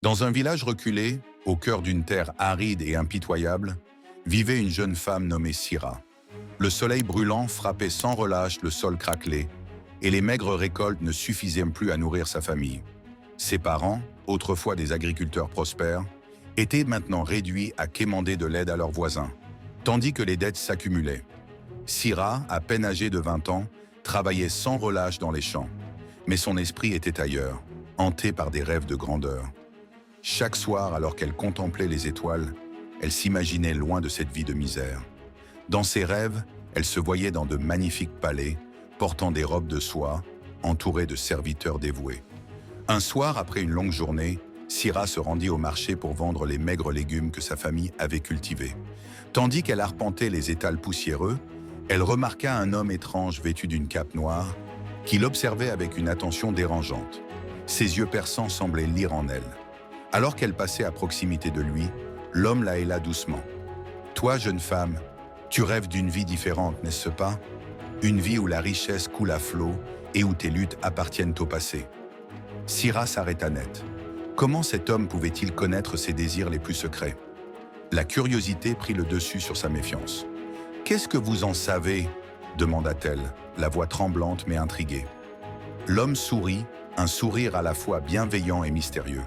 Dans un village reculé, au cœur d'une terre aride et impitoyable, vivait une jeune femme nommée Syrah. Le soleil brûlant frappait sans relâche le sol craquelé, et les maigres récoltes ne suffisaient plus à nourrir sa famille. Ses parents, autrefois des agriculteurs prospères, étaient maintenant réduits à quémander de l'aide à leurs voisins, tandis que les dettes s'accumulaient. Syrah, à peine âgée de 20 ans, travaillait sans relâche dans les champs, mais son esprit était ailleurs, hanté par des rêves de grandeur. Chaque soir, alors qu'elle contemplait les étoiles, elle s'imaginait loin de cette vie de misère. Dans ses rêves, elle se voyait dans de magnifiques palais, portant des robes de soie, entourée de serviteurs dévoués. Un soir, après une longue journée, Syrah se rendit au marché pour vendre les maigres légumes que sa famille avait cultivés. Tandis qu'elle arpentait les étals poussiéreux, elle remarqua un homme étrange vêtu d'une cape noire, qui l'observait avec une attention dérangeante. Ses yeux perçants semblaient lire en elle. Alors qu'elle passait à proximité de lui, l'homme la héla doucement. « Toi, jeune femme, tu rêves d'une vie différente, n'est-ce pas? Une vie où la richesse coule à flot et où tes luttes appartiennent au passé. » Syrah s'arrêta net. Comment cet homme pouvait-il connaître ses désirs les plus secrets? La curiosité prit le dessus sur sa méfiance. « Qu'est-ce que vous en savez ?» demanda-t-elle, la voix tremblante mais intriguée. L'homme sourit, un sourire à la fois bienveillant et mystérieux.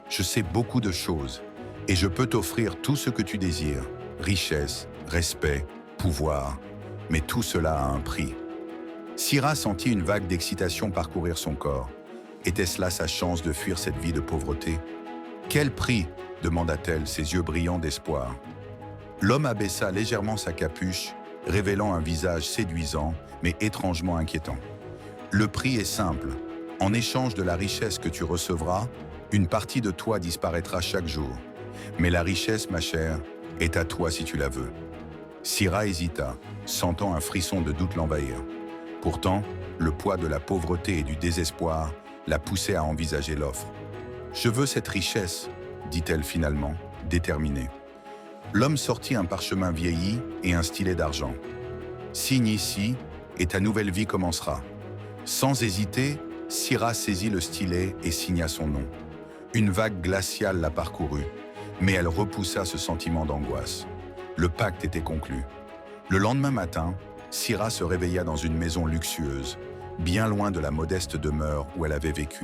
« Je sais beaucoup de choses, et je peux t'offrir tout ce que tu désires, richesse, respect, pouvoir, mais tout cela a un prix. » Syrah sentit une vague d'excitation parcourir son corps. Était-ce là sa chance de fuir cette vie de pauvreté? « Quel prix ?» demanda-t-elle, ses yeux brillants d'espoir. L'homme abaissa légèrement sa capuche, révélant un visage séduisant, mais étrangement inquiétant. « Le prix est simple. En échange de la richesse que tu recevras, une partie de toi disparaîtra chaque jour. Mais la richesse, ma chère, est à toi si tu la veux. » Syrah hésita, sentant un frisson de doute l'envahir. Pourtant, le poids de la pauvreté et du désespoir la poussait à envisager l'offre. « Je veux cette richesse, » dit-elle finalement, déterminée. L'homme sortit un parchemin vieilli et un stylet d'argent. « Signe ici, et ta nouvelle vie commencera. » Sans hésiter, Syrah saisit le stylet et signa son nom. Une vague glaciale la parcourut, mais elle repoussa ce sentiment d'angoisse. Le pacte était conclu. Le lendemain matin, Syrah se réveilla dans une maison luxueuse, bien loin de la modeste demeure où elle avait vécu.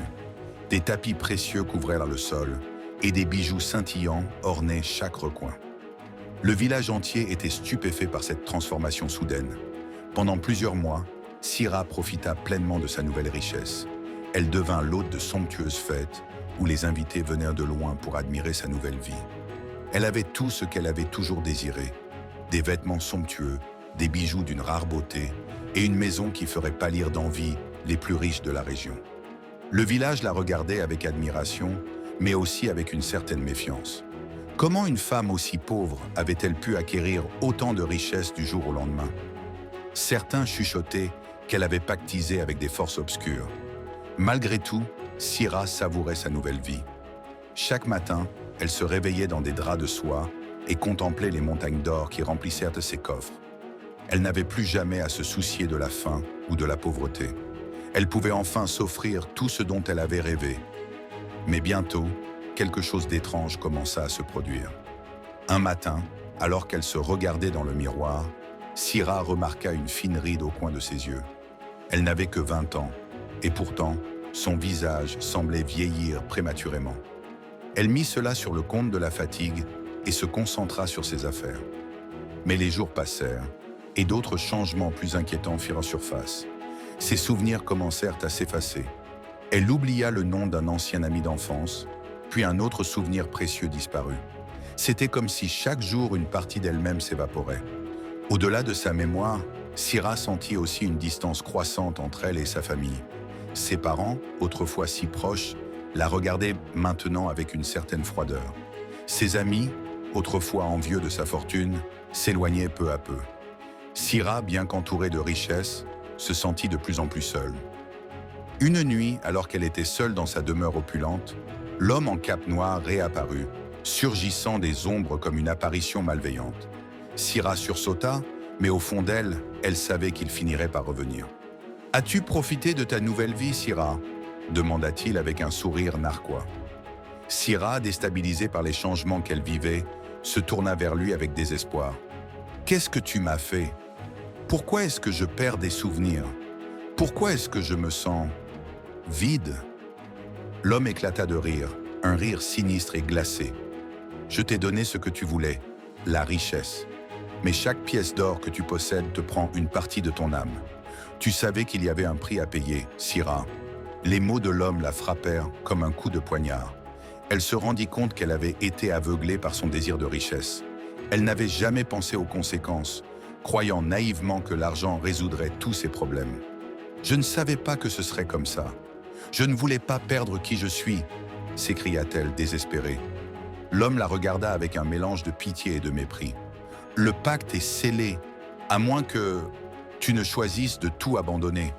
Des tapis précieux couvrirent le sol, et des bijoux scintillants ornaient chaque recoin. Le village entier était stupéfait par cette transformation soudaine. Pendant plusieurs mois, Syrah profita pleinement de sa nouvelle richesse. Elle devint l'hôte de somptueuses fêtes, où les invités venaient de loin pour admirer sa nouvelle vie. Elle avait tout ce qu'elle avait toujours désiré, des vêtements somptueux, des bijoux d'une rare beauté et une maison qui ferait pâlir d'envie les plus riches de la région. Le village la regardait avec admiration, mais aussi avec une certaine méfiance. Comment une femme aussi pauvre avait-elle pu acquérir autant de richesses du jour au lendemain? Certains chuchotaient qu'elle avait pactisé avec des forces obscures. Malgré tout, Syrah savourait sa nouvelle vie. Chaque matin, elle se réveillait dans des draps de soie et contemplait les montagnes d'or qui remplissèrent ses coffres. Elle n'avait plus jamais à se soucier de la faim ou de la pauvreté. Elle pouvait enfin s'offrir tout ce dont elle avait rêvé. Mais bientôt, quelque chose d'étrange commença à se produire. Un matin, alors qu'elle se regardait dans le miroir, Syrah remarqua une fine ride au coin de ses yeux. Elle n'avait que 20 ans, et pourtant, son visage semblait vieillir prématurément. Elle mit cela sur le compte de la fatigue et se concentra sur ses affaires. Mais les jours passèrent, et d'autres changements plus inquiétants firent surface. Ses souvenirs commencèrent à s'effacer. Elle oublia le nom d'un ancien ami d'enfance, puis un autre souvenir précieux disparut. C'était comme si chaque jour une partie d'elle-même s'évaporait. Au-delà de sa mémoire, Syrah sentit aussi une distance croissante entre elle et sa famille. Ses parents, autrefois si proches, la regardaient maintenant avec une certaine froideur. Ses amis, autrefois envieux de sa fortune, s'éloignaient peu à peu. Syrah, bien qu'entourée de richesses, se sentit de plus en plus seule. Une nuit, alors qu'elle était seule dans sa demeure opulente, l'homme en cape noire réapparut, surgissant des ombres comme une apparition malveillante. Syrah sursauta, mais au fond d'elle, elle savait qu'il finirait par revenir. « As-tu profité de ta nouvelle vie, Syrah ?» demanda-t-il avec un sourire narquois. Syrah, déstabilisée par les changements qu'elle vivait, se tourna vers lui avec désespoir. « Qu'est-ce que tu m'as fait? Pourquoi est-ce que je perds des souvenirs? Pourquoi est-ce que je me sens vide ?» L'homme éclata de rire, un rire sinistre et glacé. « Je t'ai donné ce que tu voulais, la richesse. Mais chaque pièce d'or que tu possèdes te prend une partie de ton âme. Tu savais qu'il y avait un prix à payer, Syrah. » Les mots de l'homme la frappèrent comme un coup de poignard. Elle se rendit compte qu'elle avait été aveuglée par son désir de richesse. Elle n'avait jamais pensé aux conséquences, croyant naïvement que l'argent résoudrait tous ses problèmes. « Je ne savais pas que ce serait comme ça. Je ne voulais pas perdre qui je suis, » s'écria-t-elle désespérée. L'homme la regarda avec un mélange de pitié et de mépris. « Le pacte est scellé, à moins que tu ne choisisses de tout abandonner. »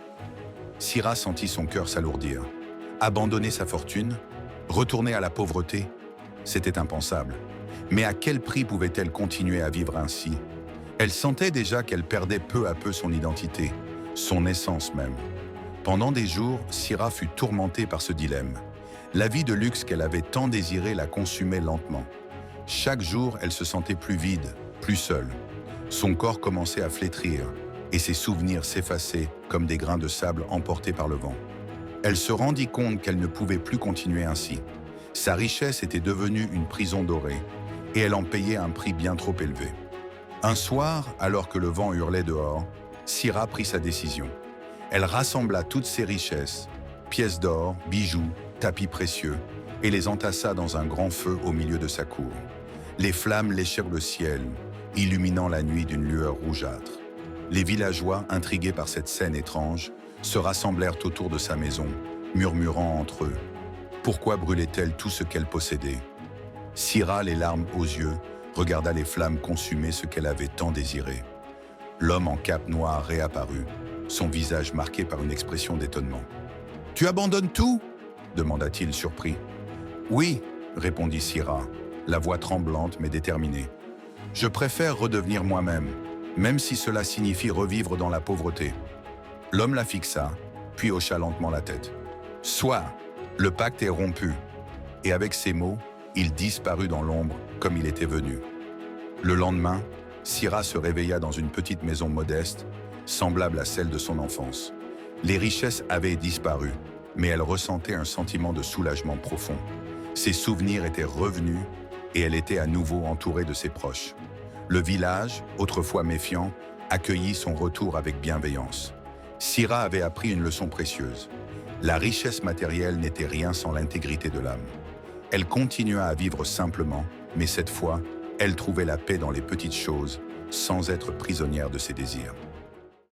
Syrah sentit son cœur s'alourdir. Abandonner sa fortune? Retourner à la pauvreté? C'était impensable. Mais à quel prix pouvait-elle continuer à vivre ainsi? Elle sentait déjà qu'elle perdait peu à peu son identité, son essence même. Pendant des jours, Syrah fut tourmentée par ce dilemme. La vie de luxe qu'elle avait tant désirée la consumait lentement. Chaque jour, elle se sentait plus vide, plus seule. Son corps commençait à flétrir et ses souvenirs s'effaçaient comme des grains de sable emportés par le vent. Elle se rendit compte qu'elle ne pouvait plus continuer ainsi. Sa richesse était devenue une prison dorée et elle en payait un prix bien trop élevé. Un soir, alors que le vent hurlait dehors, Syrah prit sa décision. Elle rassembla toutes ses richesses, pièces d'or, bijoux, tapis précieux, et les entassa dans un grand feu au milieu de sa cour. Les flammes léchèrent le ciel, illuminant la nuit d'une lueur rougeâtre. Les villageois, intrigués par cette scène étrange, se rassemblèrent autour de sa maison, murmurant entre eux. Pourquoi brûlait-elle tout ce qu'elle possédait? Syrah, les larmes aux yeux, regarda les flammes consumer ce qu'elle avait tant désiré. L'homme en cape noire réapparut, son visage marqué par une expression d'étonnement. « Tu abandonnes tout ?» demanda-t-il surpris. « Oui, » répondit Syrah, la voix tremblante mais déterminée. « Je préfère redevenir moi-même, même si cela signifie revivre dans la pauvreté. » L'homme la fixa, puis hocha lentement la tête. « Soit, le pacte est rompu. » Et avec ces mots, il disparut dans l'ombre comme il était venu. Le lendemain, Syrah se réveilla dans une petite maison modeste, semblable à celle de son enfance. Les richesses avaient disparu, mais elle ressentait un sentiment de soulagement profond. Ses souvenirs étaient revenus et elle était à nouveau entourée de ses proches. Le village, autrefois méfiant, accueillit son retour avec bienveillance. Syrah avait appris une leçon précieuse. La richesse matérielle n'était rien sans l'intégrité de l'âme. Elle continua à vivre simplement, mais cette fois, elle trouvait la paix dans les petites choses, sans être prisonnière de ses désirs.